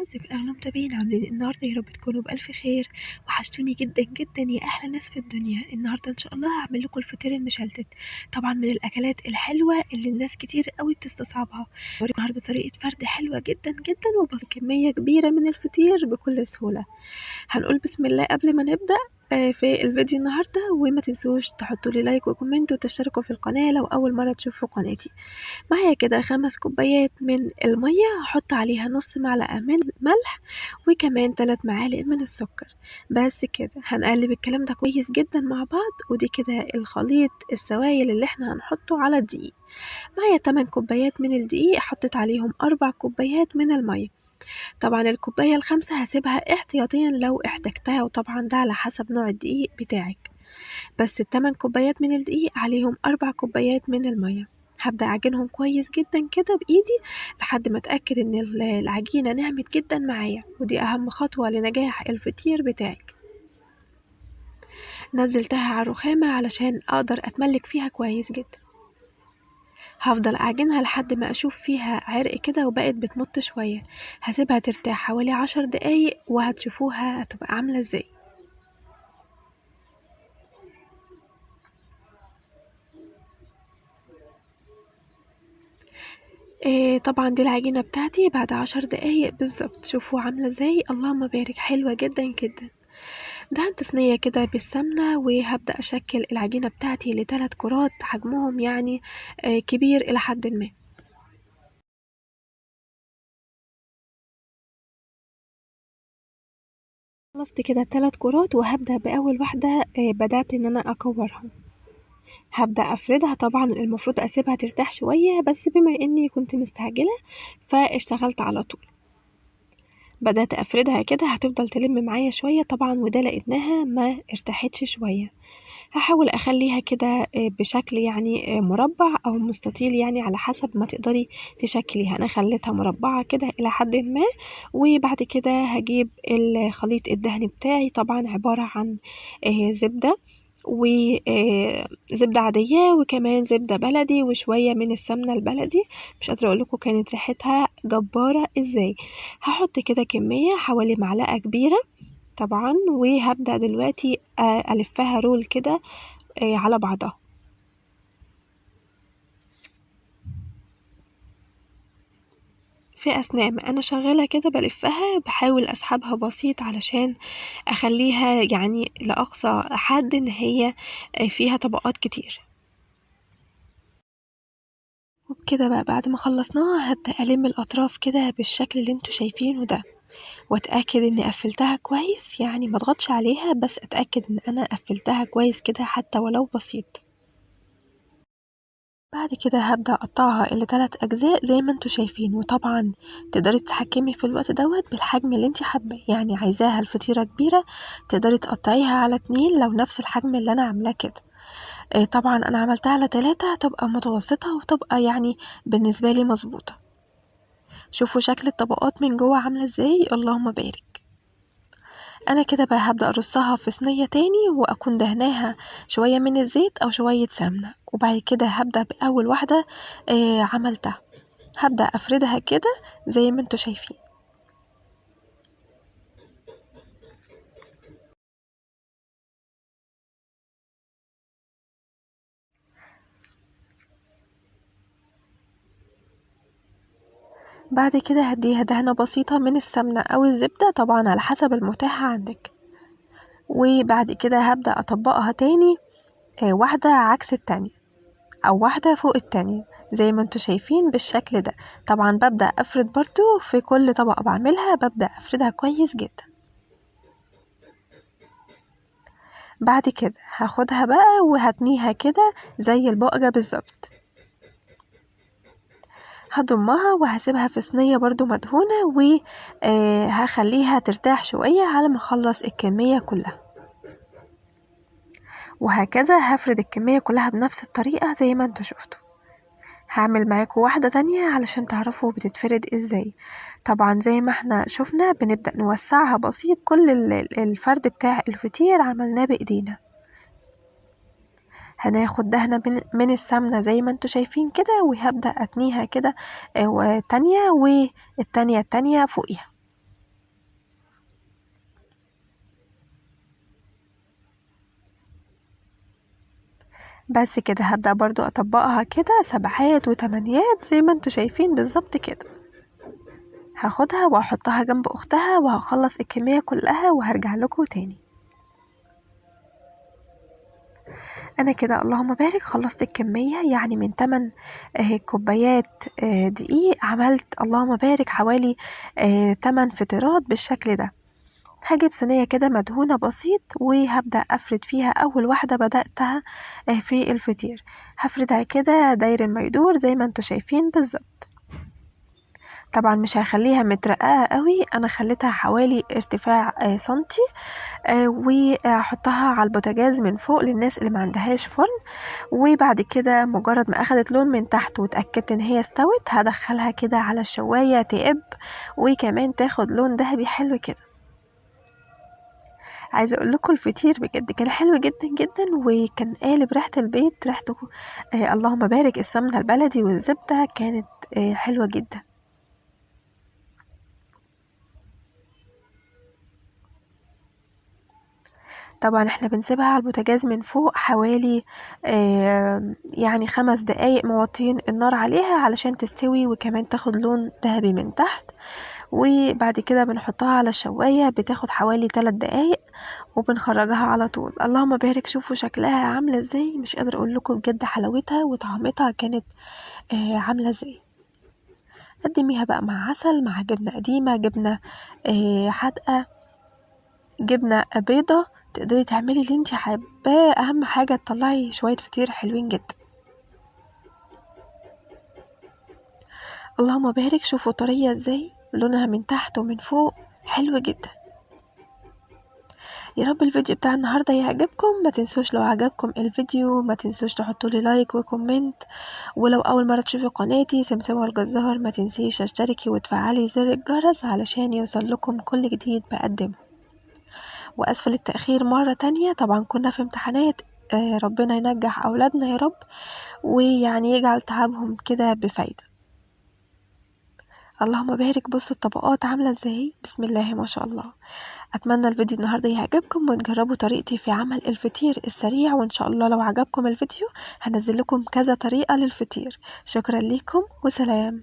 ازيكم اهلا متابعين عاملين إيه النهارده؟ يا رب تكونوا بألف خير. وحشتوني جدا جدا يا احلى ناس في الدنيا. النهارده ان شاء الله هعمل لكم الفطير المشلتت، طبعا من الاكلات الحلوه اللي الناس كتير قوي بتستصعبها. هوريكم النهارده طريقه فرد حلوه جدا جدا وبس كميه كبيره من الفطير بكل سهوله. هنقول بسم الله قبل ما نبدأ في الفيديو النهاردة، وما تنسوش تحطوا لي لايك وكومنت وتشتركوا في القناة لو أول مرة تشوفوا قناتي. معايا كده 5 كوبايات من المية، هحط عليها نص معلقة من ملح وكمان 3 معالق من السكر. بس كده هنقلب الكلام ده كويس جدا مع بعض، ودي كده الخليط السوائل اللي احنا هنحطه على الدقيق. معايا 8 كوبايات من الدقيق، حطيت عليهم 4 كوبايات من المية. طبعا الكوباية ال5 هسيبها احتياطيا لو احتجتها، وطبعا ده على حسب نوع الدقيق بتاعك. بس ال8 كوبايات من الدقيق عليهم 4 كوبايات من المية. هبدأ أعجنهم كويس جدا كده بإيدي لحد ما أتأكد إن العجينة نعمت جدا معايا، ودي أهم خطوة لنجاح الفطير بتاعك. نزلتها على الرخامة علشان أقدر أتملك فيها كويس جدا. هفضل أعجنها لحد ما أشوف فيها عرق كده وبقت بتمط شوية. هسيبها ترتاح حوالي 10 دقايق وهتشوفوها هتبقى عاملة ازاي. طبعا دي العجينة بتاعتي بعد 10 دقايق بالظبط. شوفوا عاملة ازاي، اللهم بارك، حلوة جدا جدا. دهنت صينية كده بالسمنة وهبدأ أشكل العجينة بتاعتي ل3 كرات، حجمهم يعني كبير إلى حد ما. خلصت كده 3 كرات وهبدأ بأول واحدة. بدأت إن أنا أكورها. هبدأ أفردها، طبعا المفروض أسيبها ترتاح شوية، بس بما إني كنت مستعجلة فاشتغلت على طول. بدأت أفردها كده، هتفضل تلم معايا شوية طبعا، وده لقيتناها ما ارتاحتش شوية. هحاول أخليها كده بشكل يعني مربع أو مستطيل، يعني على حسب ما تقدري تشكليها. أنا خليتها مربعة كده إلى حد ما. وبعد كده هجيب الخليط الدهني بتاعي، طبعا عبارة عن زبدة وزبدة عادية وكمان زبدة بلدي وشوية من السمنة البلدي. مش قادرة أقولكوا كانت ريحتها جبارة ازاي. هحط كده كمية حوالي معلقة كبيرة طبعا، وهبدأ دلوقتي ألفها رول كده على بعضها. في أثناء ما أنا شغالة كده بلفها بحاول أسحبها بسيط علشان أخليها يعني لأقصى حد إن هي فيها طبقات كتير. وبكده بقى بعد ما خلصناها هبدأ ألم الأطراف كده بالشكل اللي انتوا شايفينه ده، وأتأكد إني قفلتها كويس، يعني ما اضغطش عليها بس أتأكد إن أنا قفلتها كويس كده حتى ولو بسيط. بعد كده هبدأ أقطعها إلى 3 أجزاء زي ما انتوا شايفين، وطبعا تقدري تتحكمي في الوقت دوت بالحجم اللي انت حابة. يعني عايزاها الفطيرة كبيرة تقدري تقطعيها على 2 لو نفس الحجم اللي أنا عاملاه كده. طبعا أنا عملتها على 3 هتبقى متوسطة وتبقى يعني بالنسبة لي مظبوطة. شوفوا شكل الطبقات من جوه عاملة ازاي، اللهم بارك. انا كده بقى هبدأ ارصها في صينية تاني واكون دهناها شوية من الزيت او شوية سمنة، وبعد كده هبدأ باول واحدة عملتها. هبدأ افردها كده زي ما انتوا شايفين. بعد كده هديها دهنة بسيطة من السمنة او الزبدة طبعا على حسب المتاح عندك. وبعد كده هبدأ اطبقها تاني، واحدة عكس التانية او واحدة فوق التانية زي ما انتوا شايفين بالشكل ده. طبعا ببدأ افرد برضو في كل طبقة بعملها، ببدأ افردها كويس جدا. بعد كده هاخدها بقى وهتنيها كده زي البقجة بالظبط. هضمها وهسيبها في صينية برضو مدهونة، وهخليها ترتاح شوية على ما اخلص الكمية كلها. وهكذا هفرد الكمية كلها بنفس الطريقة زي ما انتوا شفتوا. هعمل معاكم واحدة تانية علشان تعرفوا بتتفرد ازاي. طبعا زي ما احنا شفنا بنبدأ نوسعها بسيط، كل الفرد بتاع الفطير عملناه بايدينا. هناخد دهنة من السمنة زي ما انتوا شايفين كده، وهبدأ اتنيها كده تانية والتانية التانية فوقيها. بس كده هبدأ برضو اطبقها كده 7 و8 زي ما انتوا شايفين بالظبط كده. هاخدها واحطها جنب اختها وهخلص الكمية كلها وهرجع لكم تاني. انا كده اللهم بارك خلصت الكمية، يعني من 8 كوبايات دقيق عملت اللهم بارك حوالي 8 فطيرات بالشكل ده. هجيب صينية كده مدهونة بسيط وهبدأ أفرد فيها أول واحدة بدأتها في الفطير. هفردها كده داير ما يدور زي ما انتوا شايفين بالظبط. طبعا مش هخليها مترققة قوي، انا خليتها حوالي ارتفاع سنتي، وهحطها على البوتاجاز من فوق للناس اللي ما عندهاش فرن. وبعد كده مجرد ما اخدت لون من تحت واتأكدت ان هي استوت هدخلها كده على الشواية تقب وكمان تاخد لون ذهبي حلو كده. عايزه اقول لكم الفطير بجد كان حلو جدا جدا وكان قالب ريحه البيت، ريحته اللهم بارك. السمنه البلدي والزبده كانت حلوه جدا. طبعا احنا بنسيبها على البوتاجاز من فوق حوالي يعني 5 دقايق موطين النار عليها علشان تستوي وكمان تاخد لون ذهبي من تحت. وبعد كده بنحطها على الشواية بتاخد حوالي 3 دقايق وبنخرجها على طول. اللهم بارك، شوفوا شكلها عاملة ازاي، مش قادرة اقول لكم بجد حلاوتها وطعمتها كانت عاملة ازاي. قدميها بقى مع عسل، مع جبنة قديمة، جبنة حادقة، جبنة بيضة، تقدري تعملي اللي انت حاباه. اهم حاجة تطلعي شوية فطير حلوين جدا. اللهم بارك، شوفوا طرية ازاي، لونها من تحت ومن فوق حلو جدا. يا رب الفيديو بتاع النهاردة يعجبكم. ما تنسوش لو عجبكم الفيديو ما تنسوش تحطوا لي لايك وكومنت. ولو اول مرة تشوفي قناتي سمسمة الجزار ما تنسيش تشتركي وتفعلي زر الجرس علشان يوصل لكم كل جديد بقدمه. واسفل التأخير مرة تانية، طبعا كنا في امتحانات، ربنا ينجح اولادنا يا رب ويعني يجعل تعبهم كده بفايدة. اللهم بارك، بصوا الطبقات عاملة ازاي، بسم الله ما شاء الله. اتمنى الفيديو النهاردة يعجبكم وتجربوا طريقتي في عمل الفطير السريع، وان شاء الله لو عجبكم الفيديو هنزل لكم كذا طريقة للفطير. شكرا لكم وسلام.